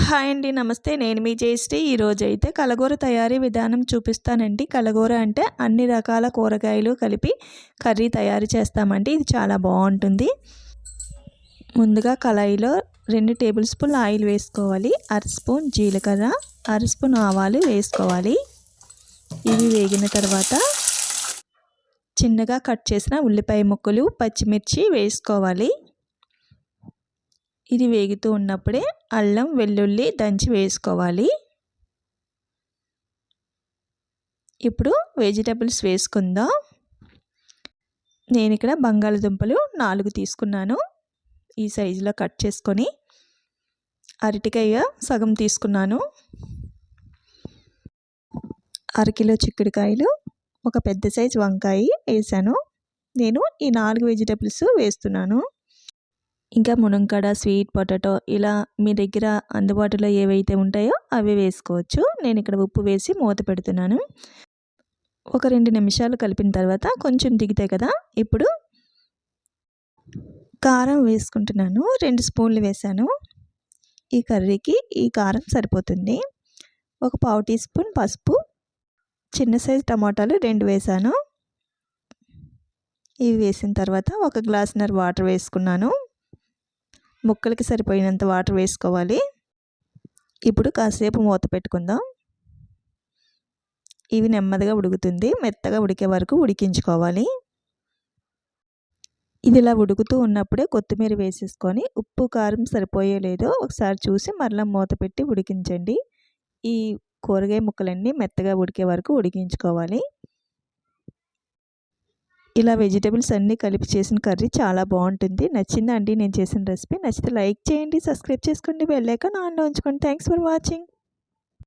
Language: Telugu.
హాయ్ అండి. నమస్తే. నేను మీ జయశ్రీ. ఈరోజైతే కలగూర తయారీ విధానం చూపిస్తానండి. కలగూర అంటే అన్ని రకాల కూరగాయలు కలిపి కర్రీ తయారు చేస్తామండి. ఇది చాలా బాగుంటుంది. ముందుగా కళాయిలో 2 టేబుల్ స్పూన్ల ఆయిల్ వేసుకోవాలి. అర స్పూన్ జీలకర్ర, అర స్పూన్ ఆవాలు వేసుకోవాలి. ఇవి వేగిన తర్వాత చిన్నగా కట్ చేసిన ఉల్లిపాయ ముక్కలు, పచ్చిమిర్చి వేసుకోవాలి. ఇది వేగుతూ ఉన్నప్పుడే అల్లం వెల్లుల్లి దంచి వేసుకోవాలి. ఇప్పుడు వెజిటబుల్స్ వేసుకుందాం. నేను ఇక్కడ బంగాళదుంపలు 4 తీసుకున్నాను. ఈ సైజులో కట్ చేసుకొని, అరటికాయ సగం తీసుకున్నాను. అరకిలో చిక్కుడుకాయలు, ఒక పెద్ద సైజు వంకాయ వేసాను. నేను ఈ 4 వెజిటబుల్స్ వేస్తున్నాను. ఇంకా మునక్కాడ, స్వీట్ పొటాటో ఇలా మీ దగ్గర అందుబాటులో ఏవైతే ఉంటాయో అవి వేసుకోవచ్చు. నేను ఇక్కడ ఉప్పు వేసి మూత పెడుతున్నాను. ఒక 2 నిమిషాలు కలిపిన తర్వాత కొంచెం దిగితే కదా, ఇప్పుడు కారం వేసుకుంటున్నాను. 2 స్పూన్లు వేసాను. ఈ కర్రీకి ఈ కారం సరిపోతుంది. ఒక పావు టీ స్పూన్ పసుపు, చిన్న సైజు టమాటాలు 2 వేసాను. ఇవి వేసిన తర్వాత ఒక గ్లాసున్నర వాటర్ వేసుకున్నాను. ముక్కలకి సరిపోయినంత వాటర్ వేసుకోవాలి. ఇప్పుడు కాసేపు మూత పెట్టుకుందాం. ఇవి నెమ్మదిగా ఉడుకుతుంది. మెత్తగా ఉడికే వరకు ఉడికించుకోవాలి. ఇది ఇలా ఉడుకుతూ ఉన్నప్పుడే కొత్తిమీర వేసేసుకొని ఉప్పు కారం సరిపోయే లేదో ఒకసారి చూసి మరలా మూత పెట్టి ఉడికించండి. ఈ కూరగాయ ముక్కలన్నీ మెత్తగా ఉడికే వరకు ఉడికించుకోవాలి. ఇలా వెజిటబుల్స్ అన్నీ కలిపి చేసిన కర్రీ చాలా బాగుంటుంది. నచ్చిందా అండి నేను చేసిన రెసిపీ? నచ్చితే లైక్ చేయండి, సబ్స్క్రైబ్ చేసుకోండి, బెల్ ఐకాన్ ఆన్లో ఉంచుకోండి. Thanks for watching.